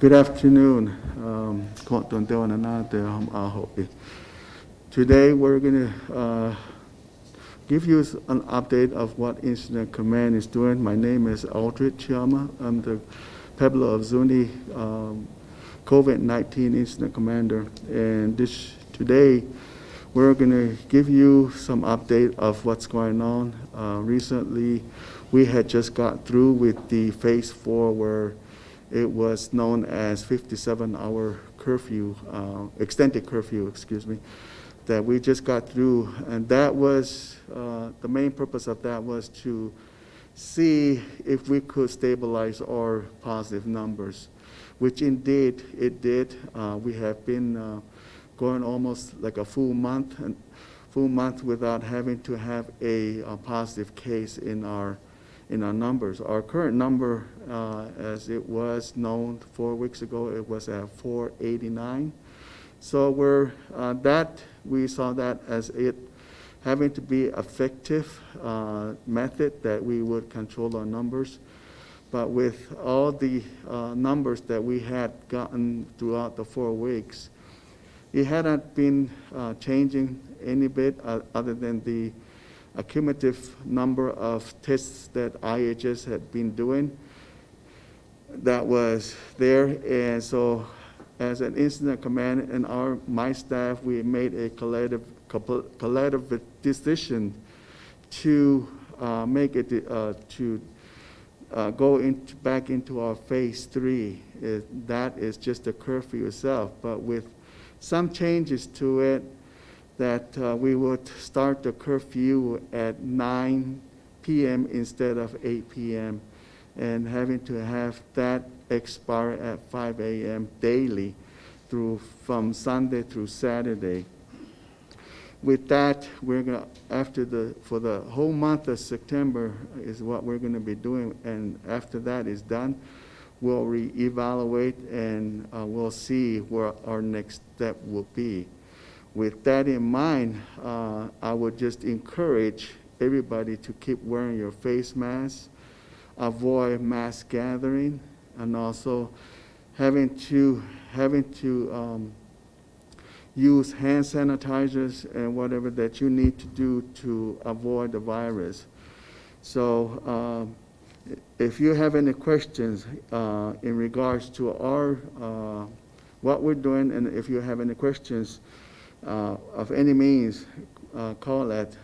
Good afternoon. Today we're going to give you an update of what Incident Command is doing. My name is Aldred Cheama. I'm the Pueblo of Zuni COVID-19 Incident Commander. And today we're going to give you some update of what's going on. Recently, we had just got through with the phase 4 where it was known as 57-hour curfew, extended curfew, excuse me, that we just got through. And that was, the main purpose of that was to see if we could stabilize our positive numbers, which indeed it did. We have been going almost like a full month without having to have a positive case in our numbers. Our current number, as it was known 4 weeks ago, it was at 489. So we saw that as it having to be effective method that we would control our numbers. But with all the numbers that we had gotten throughout the 4 weeks, it hadn't been changing any bit other than the accumulative number of tests that IHS had been doing. That was there, and so as an incident command and my staff, we made a collective decision to make it to go back into our phase 3. That is just the curfew itself, but with some changes to it, that we would start the curfew at 9 p.m. instead of 8 p.m. and having to have that expire at 5 a.m. daily from Sunday through Saturday. With that, we're gonna for the whole month of September is what we're going to be doing, and after that is done, we'll reevaluate and we'll see where our next step will be. With that in mind, I would just encourage everybody to keep wearing your face masks, avoid mass gathering, and also having to use hand sanitizers and whatever that you need to do to avoid the virus. So if you have any questions in regards to our what we're doing, and if you have any questions of any means, call at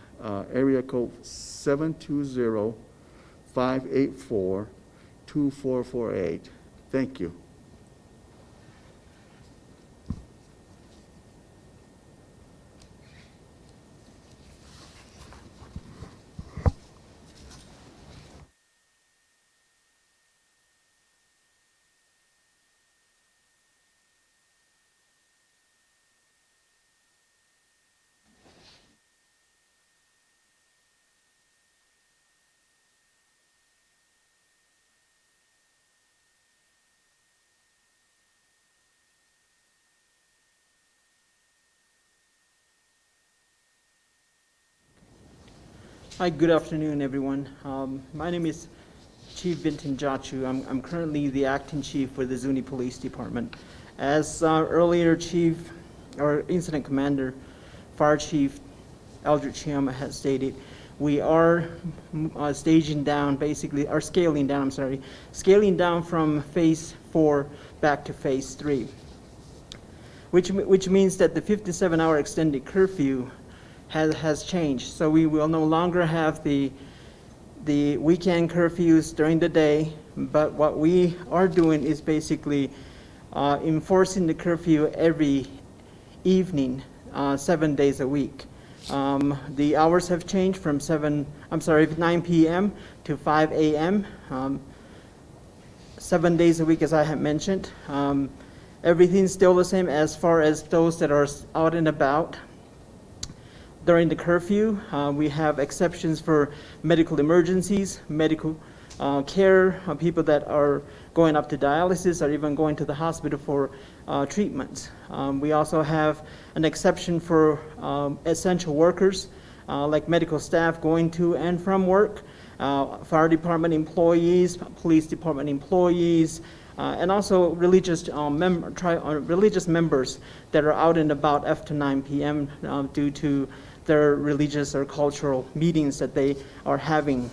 area code 720-584-2448. Thank you. Hi, good afternoon, everyone. My name is Chief Vinton Ghachu. I'm currently the acting chief for the Zuni Police Department. As earlier Chief or Incident Commander, Fire Chief Aldred Cheama has stated, we are scaling down from phase 4 back to phase 3, which means that the 57-hour extended curfew has changed. So we will no longer have the weekend curfews during the day, but what we are doing is basically enforcing the curfew every evening, 7 days a week. The hours have changed from 9 p.m. to 5 a.m. 7 days a week, as I have mentioned. Everything's still the same as far as those that are out and about. During the curfew, we have exceptions for medical emergencies, medical care, people that are going up to dialysis or even going to the hospital for treatments. We also have an exception for essential workers, like medical staff going to and from work, fire department employees, police department employees, and also religious religious members that are out and about after 9 p.m. Due to their religious or cultural meetings that they are having.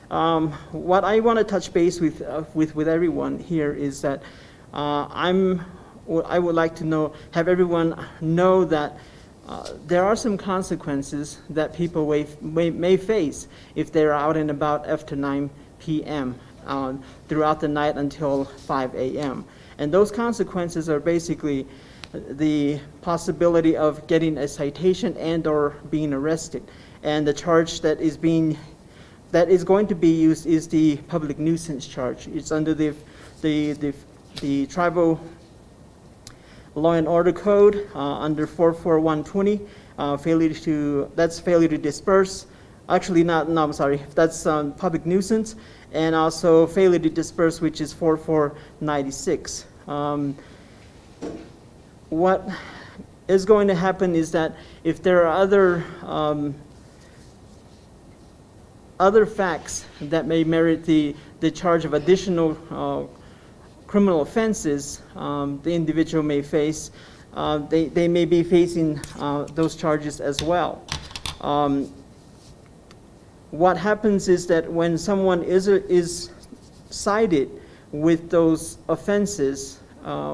What I want to touch base with everyone here is that I would like to have everyone know that there are some consequences that people may face if they're out and about after 9 p.m. Throughout the night until 5 a.m. And those consequences are basically the possibility of getting a citation and or being arrested. And the charge that is going to be used is the public nuisance charge. It's under the Tribal Law and Order Code under 44120. Failure to disperse. Actually, I'm sorry. That's public nuisance, and also failure to disperse, which is 4496. What is going to happen is that if there are other facts that may merit the charge of additional criminal offenses, the individual may face, they may be facing those charges as well. What happens is that when someone is cited with those offenses,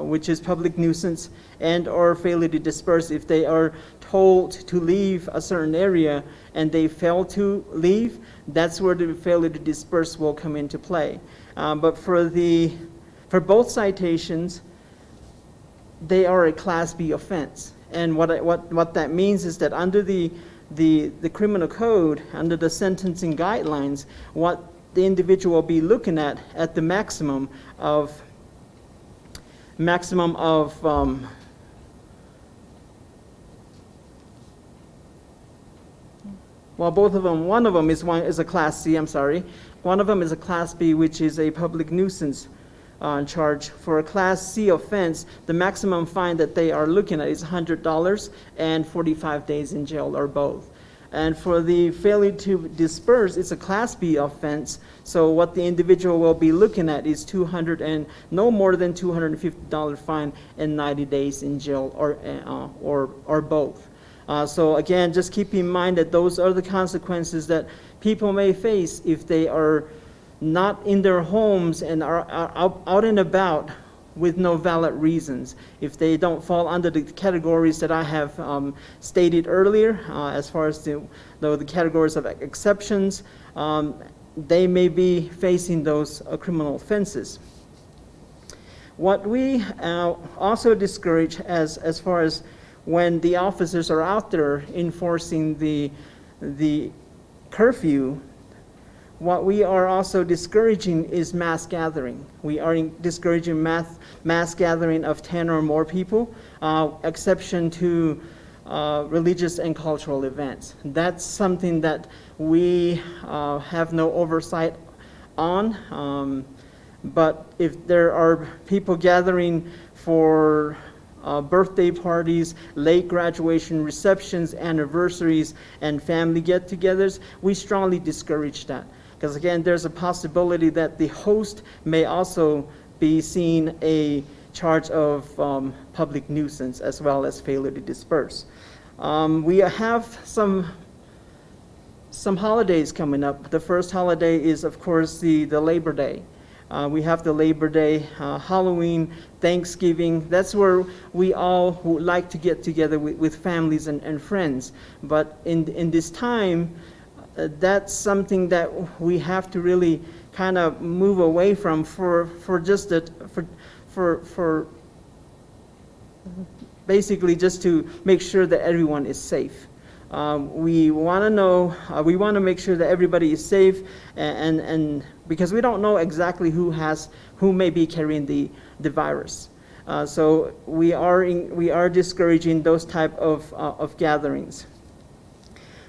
which is public nuisance and or failure to disperse, if they are told to leave a certain area and they fail to leave, that's where the failure to disperse will come into play. But for both citations, they are a Class B offense. And what that means is that under the criminal code, under the sentencing guidelines, what the individual will be looking at the maximum of well, both of them. One of them is a Class C. I'm sorry. One of them is a Class B, which is a public nuisance charge. For a Class C offense, the maximum fine that they are looking at is $100 and 45 days in jail, or both. And for the failure to disperse, it's a Class B offense. So what the individual will be looking at is no more than $250 fine and 90 days in jail, or both. So again, just keep in mind that those are the consequences that people may face if they are not in their homes and are out and about with no valid reasons. If they don't fall under the categories that I have stated earlier, as far as the categories of exceptions, they may be facing those criminal offenses. What we also discourage as far as when the officers are out there enforcing the curfew, what we are also discouraging is mass gathering. We are discouraging mass gathering of 10 or more people, exception to religious and cultural events. That's something that we have no oversight on. But if there are people gathering for birthday parties, late graduation receptions, anniversaries, and family get-togethers, we strongly discourage that. Because again, there's a possibility that the host may also be seeing a charge of public nuisance as well as failure to disperse. We have some holidays coming up. The first holiday is, of course, the Labor Day. We have the Labor Day, Halloween, Thanksgiving. That's where we all would like to get together with families and friends. But in this time, that's something that we have to really kind of move away from for basically just to make sure that everyone is safe. We want to make sure that everybody is safe, and because we don't know exactly who may be carrying the virus. So we are discouraging those type of gatherings.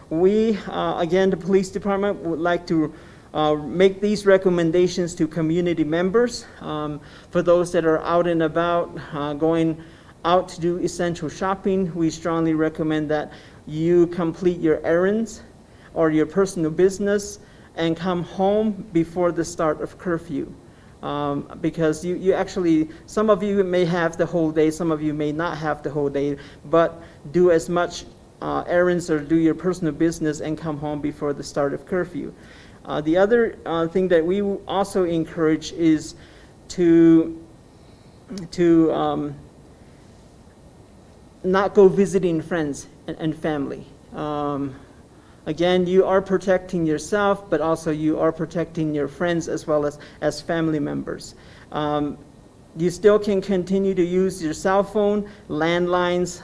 We, again, the police department would like to make these recommendations to community members. For those that are out and about, going out to do essential shopping, we strongly recommend that you complete your errands or your personal business and come home before the start of curfew. because you actually, some of you may have the whole day, some of you may not have the whole day, but do as much errands or do your personal business and come home before the start of curfew. The other thing that we also encourage is to not go visiting friends and family. Again, you are protecting yourself, but also you are protecting your friends as well as family members. You still can continue to use your cell phone, landlines,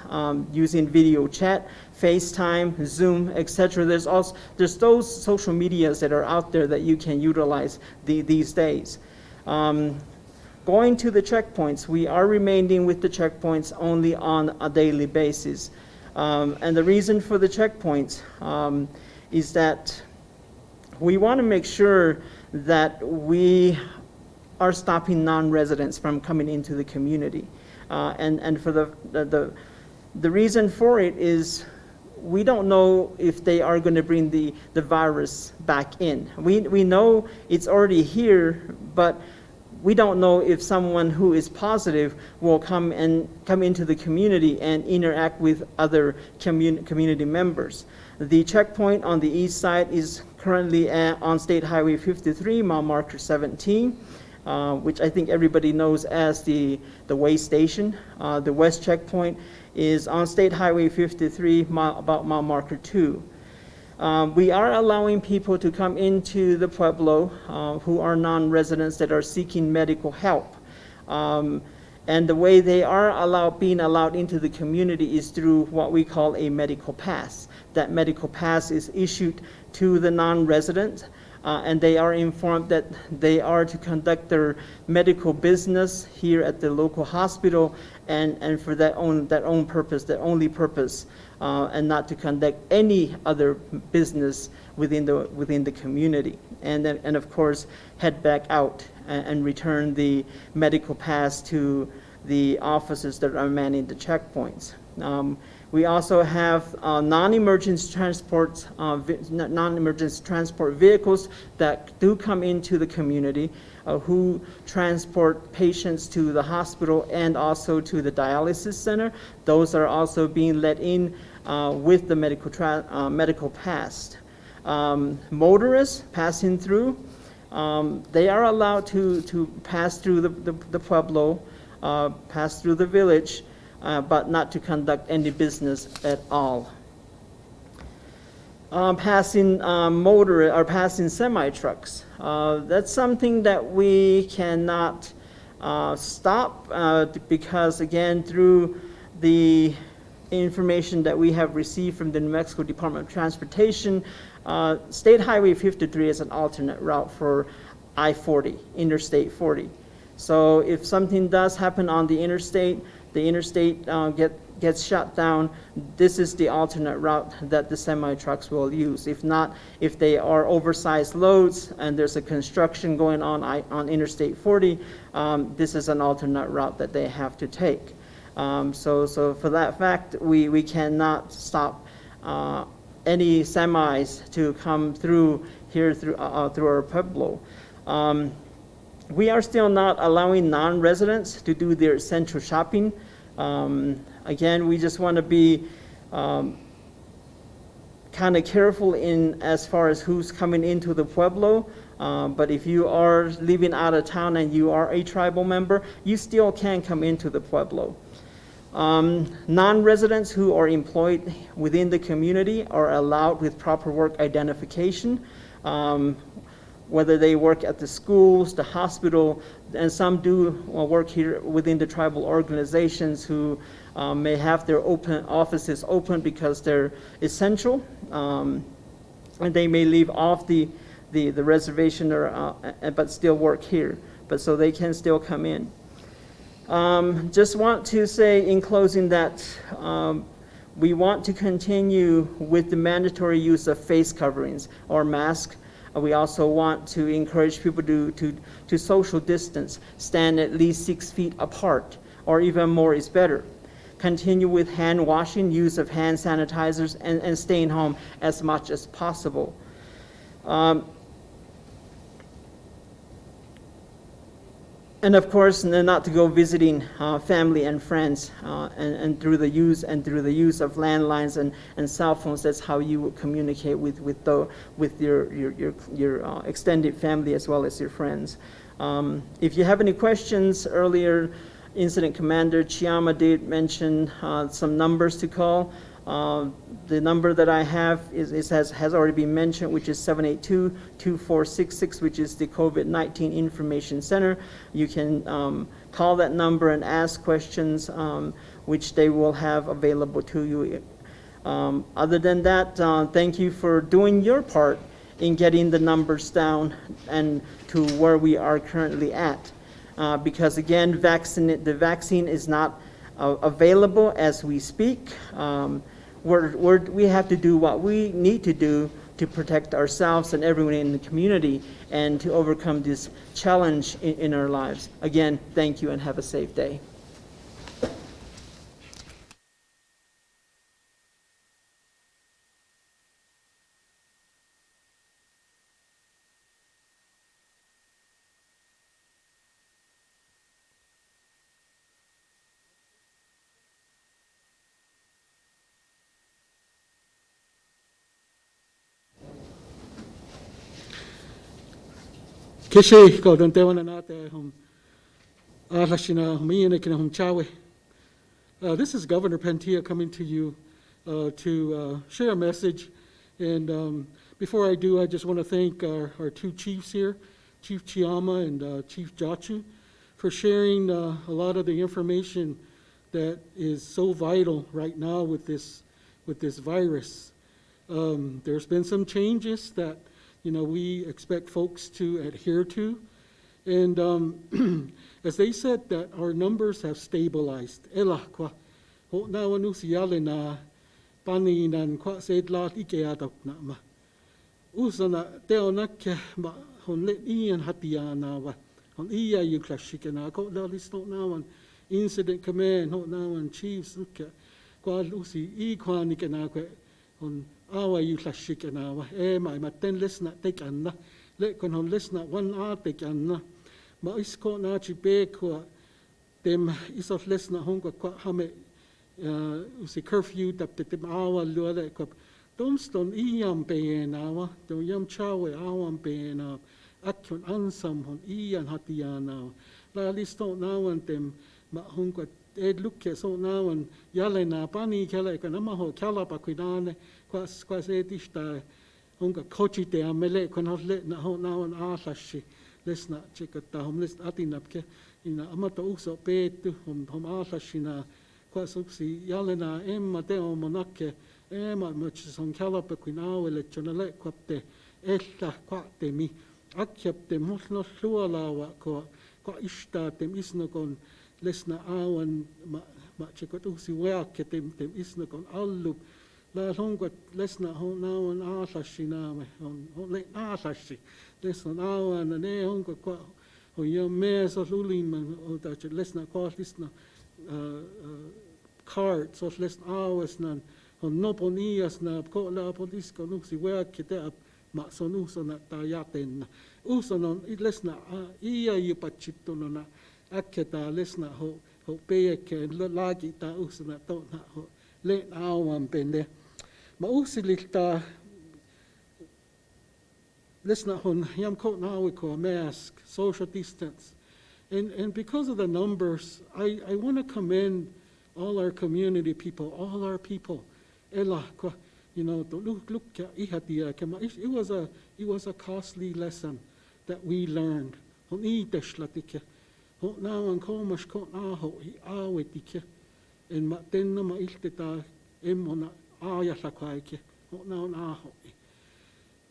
using video chat, FaceTime, Zoom, etc. There's those social medias that are out there that you can utilize these days. Going to the checkpoints, we are remaining with the checkpoints only on a daily basis. And the reason for the checkpoints is that we want to make sure that we are stopping non-residents from coming into the community. And for the reason for it is we don't know if they are going to bring the virus back in. We know it's already here, but we don't know if someone who is positive will come into the community and interact with other community members. The checkpoint on the east side is currently on State Highway 53, mile marker 17, which I think everybody knows as the way station. The west checkpoint is on State Highway 53, about mile marker 2. We are allowing people to come into the Pueblo who are non-residents that are seeking medical help. And the way they are being allowed into the community is through what we call a medical pass. That medical pass is issued to the non-resident, and they are informed that they are to conduct their medical business here at the local hospital and for that only purpose, and not to conduct any other business within the community. And of course head back out and return the medical pass to the officers that are manning the checkpoints. We also have non-emergency transport vehicles that do come into the community who transport patients to the hospital and also to the dialysis center. Those are also being let in with the medical pass. Motorists passing through, they are allowed to pass through the Pueblo, pass through the village, but not to conduct any business at all. Passing passing semi-trucks. That's something that we cannot stop because, again, through the information that we have received from the New Mexico Department of Transportation, State Highway 53 is an alternate route for I-40, Interstate 40. So if something does happen on the interstate gets shut down, this is the alternate route that the semi-trucks will use. If not, if they are oversized loads and there's a construction going on Interstate 40, this is an alternate route that they have to take. So for that fact, we cannot stop any semis to come through here through our Pueblo. We are still not allowing non-residents to do their essential shopping. Again, we just want to be kind of careful in as far as who's coming into the Pueblo. But if you are living out of town and you are a tribal member, you still can come into the Pueblo. Non-residents who are employed within the community are allowed with proper work identification. Whether they work at the schools, the hospital, and some do work here within the tribal organizations who may have their offices open because they're essential, and they may leave off the reservation but still work here, but so they can still come in. Just want to say in closing that we want to continue with the mandatory use of face coverings or masks. We also want to encourage people to social distance, stand at least 6 feet apart, or even more is better. Continue with hand washing, use of hand sanitizers, and staying home as much as possible. And of course, not to go visiting family and friends, and through the use of landlines and cell phones. That's how you will communicate with your extended family as well as your friends. If you have any questions, earlier Incident Commander Cheama did mention some numbers to call. The number that I have has already been mentioned, which is 782-2466, which is the COVID-19 Information Center. You can call that number and ask questions, which they will have available to you. Other than that, thank you for doing your part in getting the numbers down and to where we are currently at. Because again, the vaccine is not available as we speak. We have to do what we need to do to protect ourselves and everyone in the community and to overcome this challenge in our lives. Again, thank you and have a safe day. Kishi ko don tewana nate hum alashina humiyene kina hum chawe. This is Governor Panteah coming to you to share a message. And before I do, I just want to thank our two chiefs here, Chief Cheama and Chief Ghachu, for sharing a lot of the information that is so vital right now with this virus. There's been some changes that we expect folks to adhere to. And as they said, that our numbers have stabilized. Ela kwa ho na wanu siyale na pani nan kwa sedla ike adak na ma. Usana teo na ke ma hon let ian hatia na wa hon iya yu klashike na ko la listo na wan incident command ho na wan chiefs uke kwa lusi I kwa ni ke na kwe hon awa yu klashike na wa mai ma ten lesna tek anna le kon hon lesna wan a tek anna ma isko na chi be ko tem isos lesna hon ko hame usi curfew tap tem awa lo le ko domston iam pe na wa do yam chawe awam pe na akon ansam hon ian hatiana la listo na wan tem ma hon ko ed lukke so na wan yale na pani kele ko na ma ho kala pa kuidane quas etista honga kochi te amele kon hosle na ho na on asashi lesna chekata hom lesna atinapke ina amata uso petu hom asashi na quas uksi yalena emma te o monake emma much son kalapa kuinawe le chonale kwapte ella kwate mi akyapte mosno sualawa ko ista tem isno kon lesna awan ma chekot uksi weake tem isno kon allu la honga lesna ho na on asashi na me hon le asashi lesna awan ne honga kwa ho yo me so lulin o ta lesna kwa lesna card so lesna awas nan hon no ponias na ko la polis ko nuksi wea kite ma so nuso na ta yaten uso non lesna ia yu pachito no na aketa lesna ho pe ke lagi ta uso na to na ho le awan pende ma usilita lesna hon yam ko na we ko mask social distance and because of the numbers I want to commend all our community people all our people ela ko to look ihatia kama it was a costly lesson that we learned hon I teslatike ho na an ko mas ko na ho I awetike en ma tenna ma ilteta emona aya sakaike ho na on aho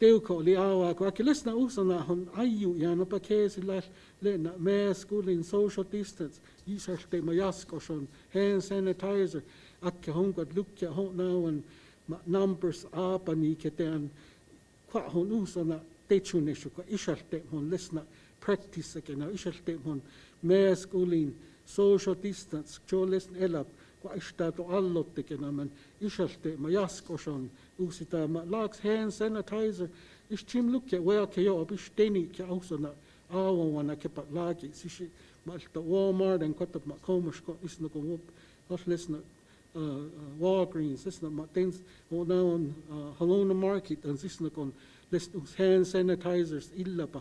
teu ko li awa ko lesna usana hon ayu ya no pa kesi le na mask in social distance isarte mayasko son hand sanitizer akke hon got lukja ho na on numbers up ani keten kwa hon usana techune ko isarte hon lesna practice again isarte hon mask in social distance cho lesna elap istato allotte kenaman isalte ma jaskoson usita ma laaks hand sanitizer is chim lukke wea ke yo abisteni ke ausona awana ke pat lagi sishi the Walmart and got the Macomish got this no go up listen Walgreens this no things now on Halona Market and this no on listen hand sanitizers illa pa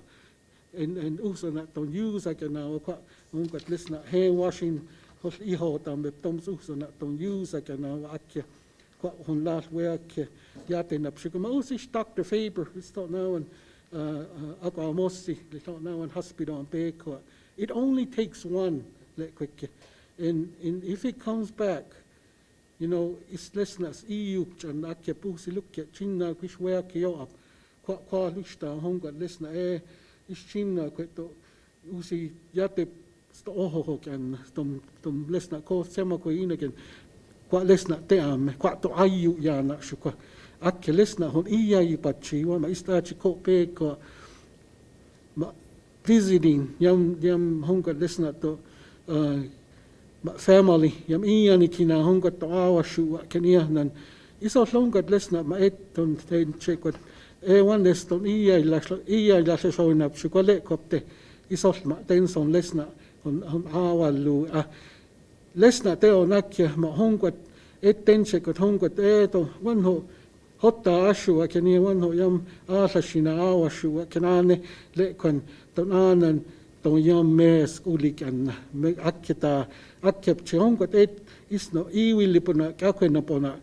and also not don't use like now got listen hand washing hos iho tam tom also not don't use like now akya on last week yatin up sugar moses Dr. Faber is not now and Agamosi, they don't know in hospital and Baker. It only takes one, quick. And if it comes back, you know, it's less than EU, and I keep look at China, which way I go up. Qua Lusta, home got less than is China, quite to Usi Yate Stohohok and some less than called Semacoin again. Quite less than them, quite to Ayu Yana Shuka. Akka lesna hon iya ipachi wa ma istachi ko pe ko ma visiting yam honga lesna to ma family yam iya ni kina honga to awa shu wa kenia nan iso honga lesna ma et ton ten check what one leston iya la so na shu ko le kopte iso ma ten son lesna on awa lu lesna te onakia ma honga et ten check what honga te to one ho Hotta ashua keni wan ho yam asashina awa shua kenane le kon ton anan ton yam mes ulikan me akita akep chong got et isno iwili pona kakwena pona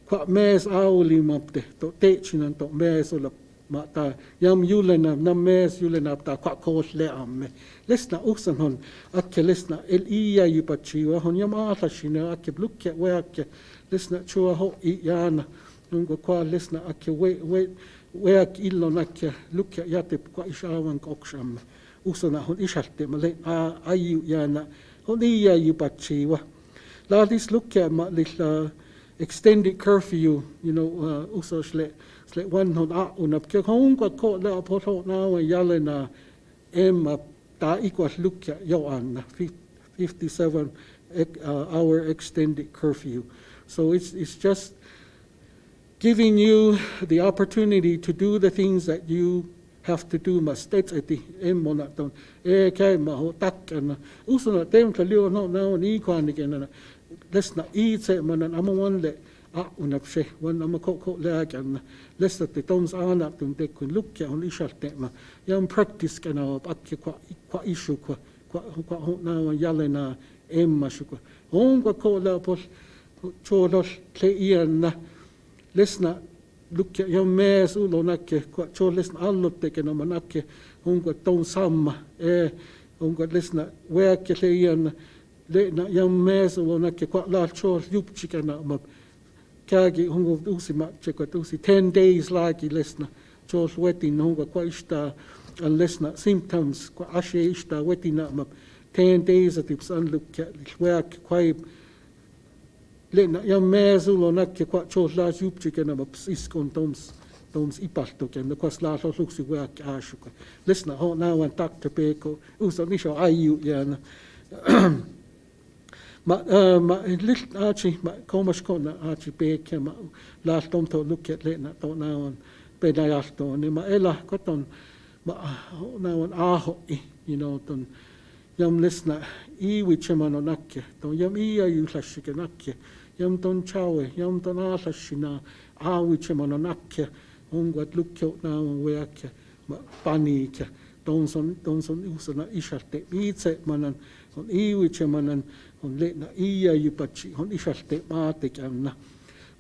kwa mes auli mapte to te chinan to mes ulap mata yam yulena nam mes yulena ta kwa kos le amme lesna usan hon akke lesna el iya yupachiwa hon yam asashina akep lukke we akke lesna chua ho I yana nungo kwa lesna ake we ak illo nakke lukya yate kwa ishawan koksham usona hon ishalte male ayu yana hon iya yupachiwa la this lukya ma lilla extended curfew you know uso sle one hon unap ke hon ko la poto na yale na ta ikwas lukya yo an 57 hour extended curfew so it's just giving you the opportunity to do the things that you have to do must that's at the monaton kay ma tak and also na tem kalio no ni kwan again let's not eat say manan amon le unapshe one amako le again let's that the toms are not to take look on isharte ma yam practice kana akki kwa issue kwa na yalena emma shuko on ko la pos chodos tle ian lesna look at your mes ulonakke kwa cho lesna allotte ke no manakke hongo ton samma hongo lesna weke leian le na your mes ulonakke kwa la cho yupchika na ma kagi hongo usi ma chekwa usi 10 days lagi lesna cho wetin hongo kwa ista and lesna symptoms kwa ashe ista wetina ma 10 days at ips unlook at weke kwa Lena yam mesulo nakke kwa cho la yupchike na is kon toms ipalto ken kwa sla so luksi work ashuka lesna ho na wan tak te peko uso ni sho ayu yana ma lit achi ma komash kona achi peke ma la tom to look at lena to na wan pe na yasto ni ma ela koton ma na wan aho you know ton yam lesna I wichemano nakke to yam ayu klashike nakke yam ton chawe yam ton asashina wichemano nakke ongat lukyo na weake ma panike donson usana isharte itse manan on wichemanan on letna ayu pachi on isharte mate kanna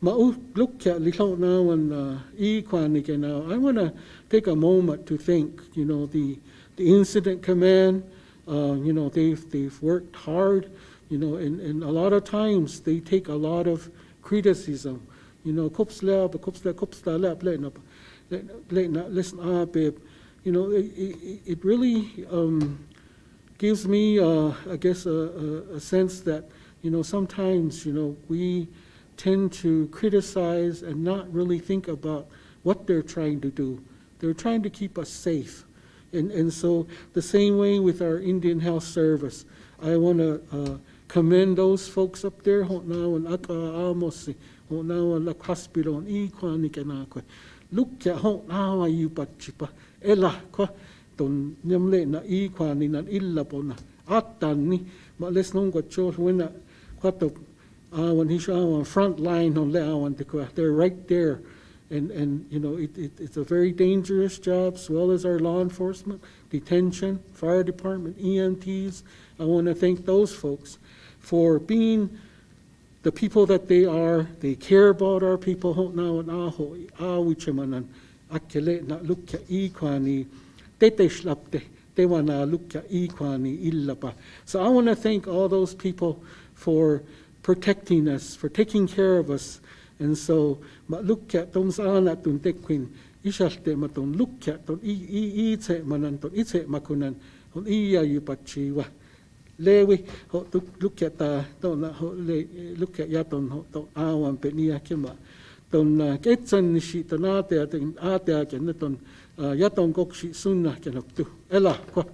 ma lukya lilo na wan kwanike now I want to take a moment to thank you know the incident command. You know, they've worked hard, you know, and a lot of times they take a lot of criticism. You know, listen up, babe. You know, it really gives me, I guess, a sense that, you know, sometimes, you know, we tend to criticize and not really think about what they're trying to do. They're trying to keep us safe. And so the same way with our Indian Health Service, I want to commend those folks up there. Ho'na aka amosi, ho'na lak hospital ikwani kenakwe. Look at ho'na ayu pachipa ela kwa ton nyamle na ikwani nan illa pona Atani, but let's know what Joe when what the when he's on front line on the they're right there. And you know, it's a very dangerous job, as well as our law enforcement, detention, fire department, EMTs. I want to thank those folks for being the people that they are. They care about our people. Now and awichemanan akele na lukya ikwani tete shlapte te wana lukya ikwani illapa. So I want to thank all those people for protecting us, for taking care of us. And so, malukya tong sana tun tekwin ishalte matong lukya ton itse manan ton itse makunan on iya yupachiwa lewi ho lukya ta ton na ho le lukya ya ton ho to awan penia kema ton ketsan shi tonate atin ate aken ton ya ton kokshi sunna kenok tu ela kwa